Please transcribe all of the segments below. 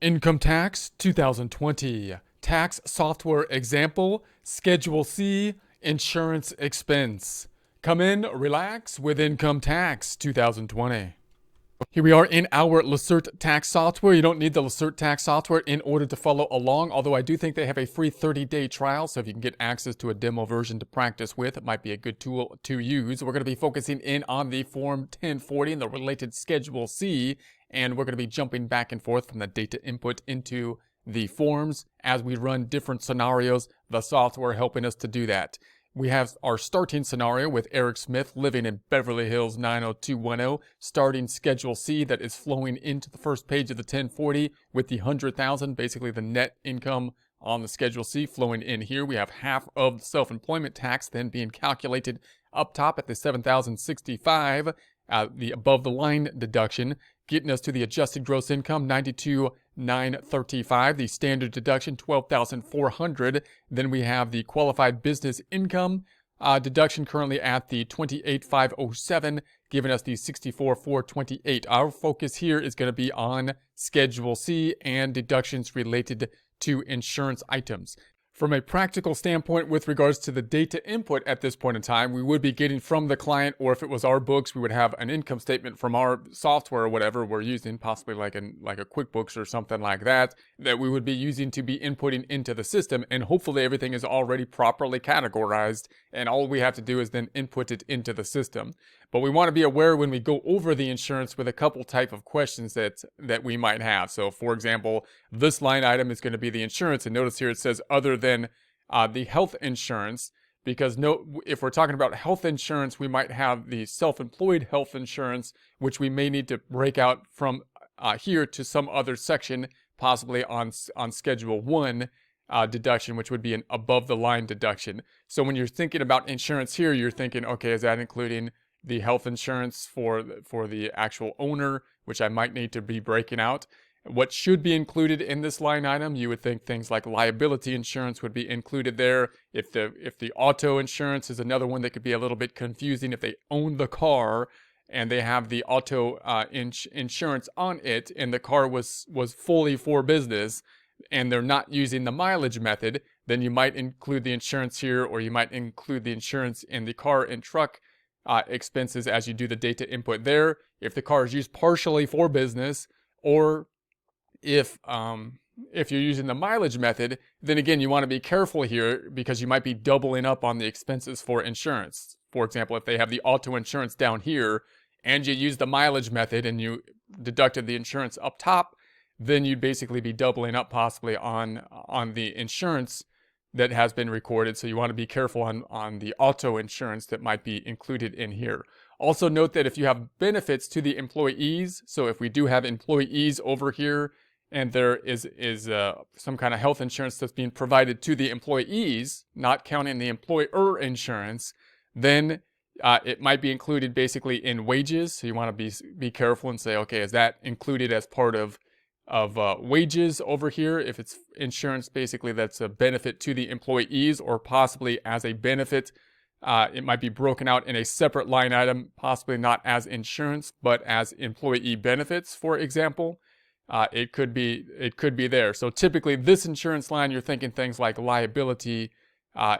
Income Tax 2020. Tax Software Example, Schedule C, Insurance Expense. Come in, relax with Income Tax 2020. Here we are in our Lacerte tax software. You don't need the Lacerte tax software in order to follow along, although I do think they have a free 30-day trial, so if you can get access to a demo version to practice with, it might be a good tool to use. We're going to be focusing in on the Form 1040 and the related Schedule C, and we're going to be jumping back and forth from the data input into the forms as we run different scenarios, the software helping us to do that. We have our starting scenario with Eric Smith living in Beverly Hills 90210, starting Schedule C that is flowing into the first page of the 1040 with the 100,000, basically the net income on the Schedule C flowing in here. We have half of the self-employment tax then being calculated up top at the 7,065, the above the line deduction, getting us to the adjusted gross income, 92,935, the standard deduction, 12,400. Then we have the qualified business income deduction currently at the 28,507, giving us the 64,428. Our focus here is going to be on Schedule C and deductions related to insurance items. From a practical standpoint with regards to the data input at this point in time, we would be getting from the client, or if it was our books, we would have an income statement from our software or whatever we're using, possibly like a QuickBooks or something like that, that we would be using to be inputting into the system, and hopefully everything is already properly categorized, and all we have to do is then input it into the system. But we want to be aware when we go over the insurance with a couple type of questions that we might have. So for example, this line item is going to be the insurance, and notice here it says other than the health insurance, because if we're talking about health insurance, we might have the self-employed health insurance, which we may need to break out from here to some other section, possibly on Schedule 1 deduction, which would be an above the line deduction. So when you're thinking about insurance here, you're thinking, okay, is that including the health insurance for the actual owner, which I might need to be breaking out? What should be included in this line item? You would think things like liability insurance would be included there. If the auto insurance is another one that could be a little bit confusing. If they own the car and they have the auto insurance on it, and the car was fully for business, and they're not using the mileage method, then you might include the insurance here, or you might include the insurance in the car and truck expenses as you do the data input there. If the car is used partially for business, or if you're using the mileage method, then again, you want to be careful here because you might be doubling up on the expenses for insurance. For example, if they have the auto insurance down here and you use the mileage method and you deducted the insurance up top, then you'd basically be doubling up possibly on the insurance that has been recorded. So you want to be careful on the auto insurance that might be included in here. Also note that if you have benefits to the employees, so if we do have employees over here, and there is some kind of health insurance that's being provided to the employees, not counting the employer insurance, then it might be included basically in wages. So you want to be careful and say, okay, is that included as part of wages over here? If it's insurance basically that's a benefit to the employees, or possibly as a benefit, it might be broken out in a separate line item, possibly not as insurance, but as employee benefits, for example. It could be there. So typically this insurance line, you're thinking things like liability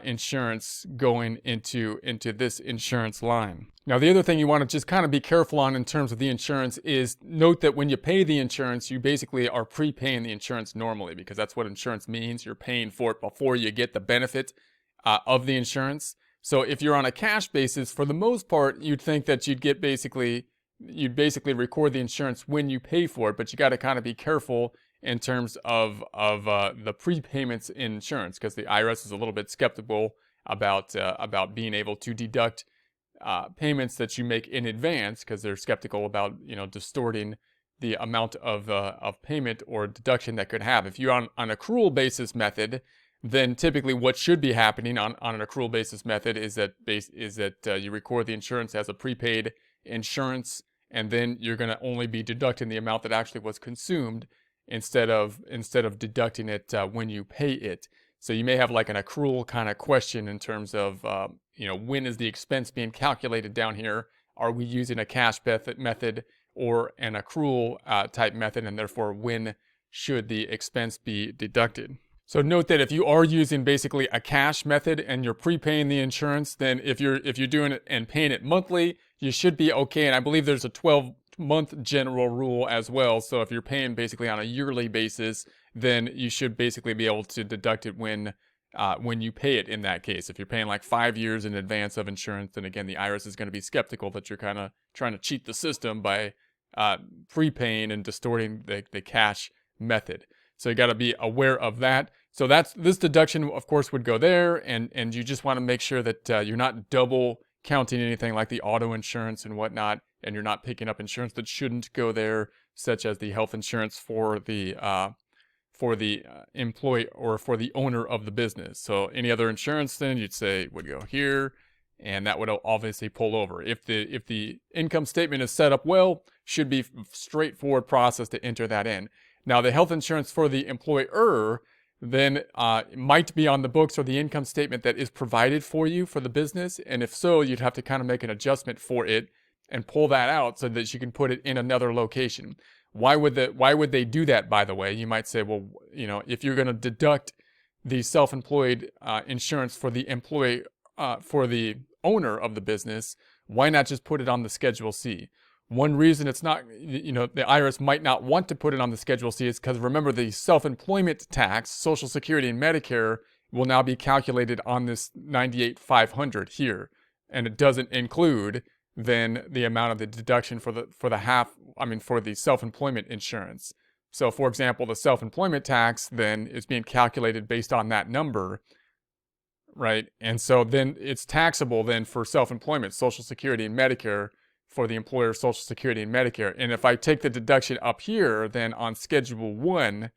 insurance going into this insurance line. Now, the other thing you want to just kind of be careful on in terms of the insurance is note that when you pay the insurance, you basically are prepaying the insurance normally, because that's what insurance means. You're paying for it before you get the benefit of the insurance. So if you're on a cash basis, for the most part, you'd think that you'd basically record the insurance when you pay for it, but you got to kind of be careful in terms of the prepayments in insurance, because the IRS is a little bit skeptical about being able to deduct payments that you make in advance, because they're skeptical about distorting the amount of payment or deduction that could have. If you're on an accrual basis method, then typically what should be happening on an accrual basis method is that you record the insurance as a prepaid insurance, and then you're going to only be deducting the amount that actually was consumed instead of deducting it when you pay it. So you may have like an accrual kind of question in terms of when is the expense being calculated down here? Are we using a cash method or an accrual type method, and therefore when should the expense be deducted. So note that if you are using basically a cash method and you're prepaying the insurance, then if you're doing it and paying it monthly, you should be okay. And I believe there's a 12-month general rule as well. So if you're paying basically on a yearly basis, then you should basically be able to deduct it when you pay it in that case. If you're paying like 5 years in advance of insurance, then again, the IRS is going to be skeptical that you're kind of trying to cheat the system by prepaying and distorting the cash method. So you got to be aware of that. So this deduction, of course, would go there, and you just want to make sure that you're not double counting anything like the auto insurance and whatnot, and you're not picking up insurance that shouldn't go there, such as the health insurance for the employee or for the owner of the business. So any other insurance, then you'd say would go here, and that would obviously pull over. If the income statement is set up well, should be straightforward process to enter that in. Now the health insurance for the employer then might be on the books or the income statement that is provided for you for the business, and if so, you'd have to kind of make an adjustment for it and pull that out so that you can put it in another location. Why would they do that, by the way? You might say, well, you know, if you're going to deduct the self-employed insurance for the employee, for the owner of the business, why not just put it on the Schedule C? One reason it's not, you know, the IRS might not want to put it on the Schedule C is because, remember, the self-employment tax, Social Security and Medicare, will now be calculated on this $98,500 here, and it doesn't include then the amount of the deduction for the self-employment insurance. So, for example, the self-employment tax then is being calculated based on that number, right? And so then it's taxable then for self-employment, Social Security and Medicare, for the employer's Social Security and Medicare. And if I take the deduction up here, then on Schedule 1,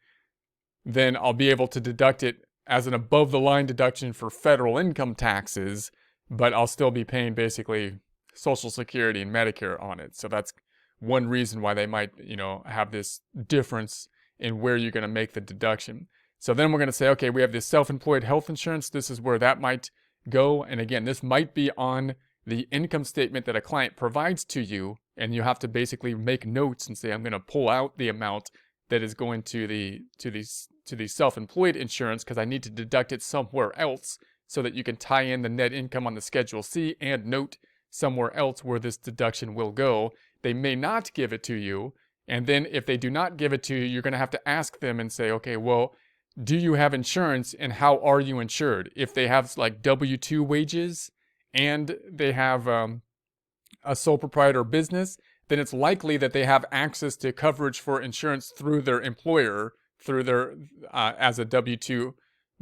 then I'll be able to deduct it as an above-the-line deduction for federal income taxes, but I'll still be paying basically Social Security and Medicare on it. So that's one reason why they might, you know, have this difference in where you're going to make the deduction. So then we're going to say, okay, we have this self-employed health insurance. This is where that might go. And again, this might be on the income statement that a client provides to you, and you have to basically make notes and say, I'm going to pull out the amount that is going to the self-employed insurance because I need to deduct it somewhere else, so that you can tie in the net income on the Schedule C and note somewhere else where this deduction will go. They may not give it to you, and then if they do not give it to you, you're going to have to ask them and say, okay, well, do you have insurance, and how are you insured? If they have like W-2 wages and they have a sole proprietor business, then it's likely that they have access to coverage for insurance through their employer, through their as a W-2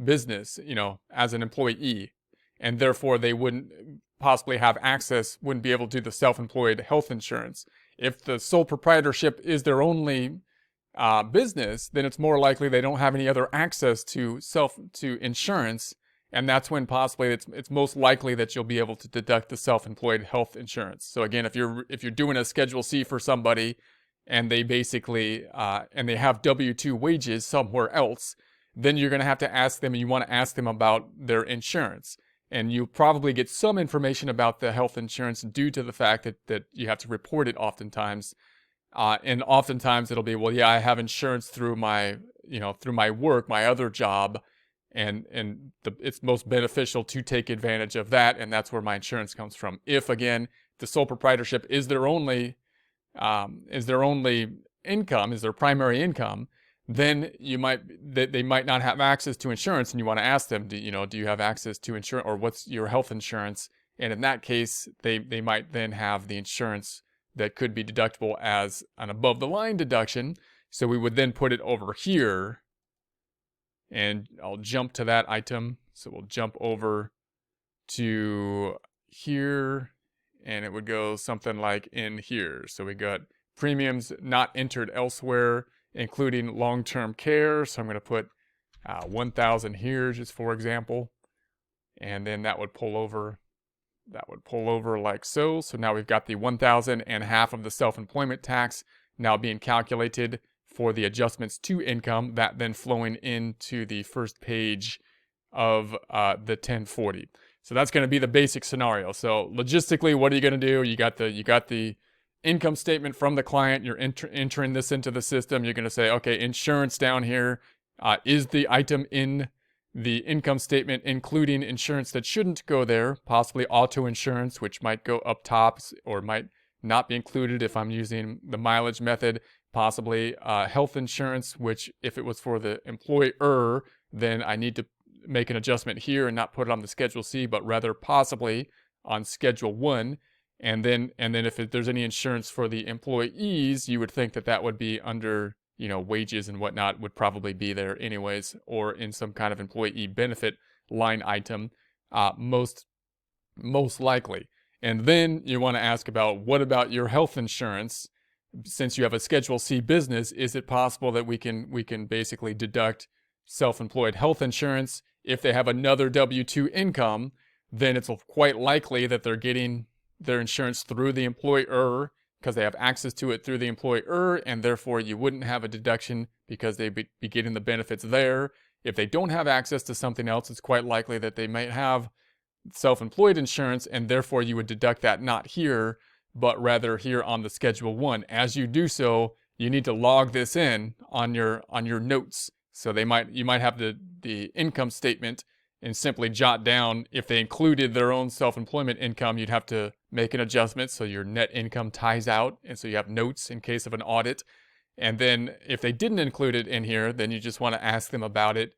business, you know, as an employee, and therefore they wouldn't possibly have access, wouldn't be able to do the self-employed health insurance. If the sole proprietorship is their only business, then it's more likely they don't have any other access to insurance. And that's when possibly it's most likely that you'll be able to deduct the self-employed health insurance. So again, if you're doing a Schedule C for somebody, and they basically and they have W-2 wages somewhere else, then you're going to have to ask them, and you want to ask them about their insurance. And you probably get some information about the health insurance due to the fact that you have to report it oftentimes. And oftentimes it'll be, well, yeah, I have insurance through my work, my other job. And it's most beneficial to take advantage of that, and that's where my insurance comes from. If again the sole proprietorship is their only income, is their primary income, then they might not have access to insurance, and you want to ask them, do you have access to insurance, or what's your health insurance? And in that case, they might then have the insurance that could be deductible as an above the line deduction. So we would then put it over here. And I'll jump to that item. So we'll jump over to here, and it would go something like in here. So we got premiums not entered elsewhere, including long-term care. So I'm going to put 1,000 here, just for example. And then that would pull over. That would pull over like so. So now we've got the 1,000 and half of the self-employment tax now being calculated for the adjustments to income, that then flowing into the first page of the 1040. So that's going to be the basic scenario. So logistically, what are you going to do? You got the income statement from the client. You're entering this into the system. You're going to say, okay, insurance down here. Is the item in the income statement including insurance that shouldn't go there, possibly auto insurance, which might go up top or might not be included if I'm using the mileage method, possibly health insurance, which if it was for the employer, then I need to make an adjustment here and not put it on the Schedule C, but rather possibly on Schedule 1. And then if there's any insurance for the employees, you would think that that would be under, wages and whatnot would probably be there anyways, or in some kind of employee benefit line item, most likely. And then you want to ask about, what about your health insurance? Since you have a Schedule C business, is it possible that we can basically deduct self-employed health insurance? If they have another W-2 income, then it's quite likely that they're getting their insurance through the employer because they have access to it through the employer, and therefore you wouldn't have a deduction because they'd be getting the benefits there. If they don't have access to something else, it's quite likely that they might have self-employed insurance, and therefore you would deduct that not here, but rather here on the Schedule 1. As you do so, you need to log this in on your notes. So you might have the income statement and simply jot down, if they included their own self-employment income, you'd have to make an adjustment so your net income ties out, and so you have notes in case of an audit. And then if they didn't include it in here, then you just want to ask them about it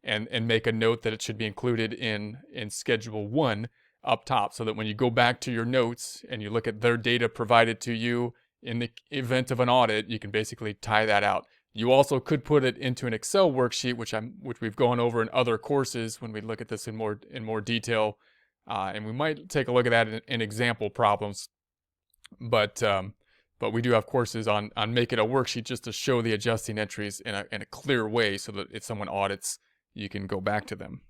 and make a note that it should be included in Schedule 1 up top, so that when you go back to your notes and you look at their data provided to you in the event of an audit, you can basically tie that out. You also could put it into an Excel worksheet, which we've gone over in other courses when we look at this in more detail, and we might take a look at that in example problems. But we do have courses on making a worksheet just to show the adjusting entries in a clear way, so that if someone audits, you can go back to them.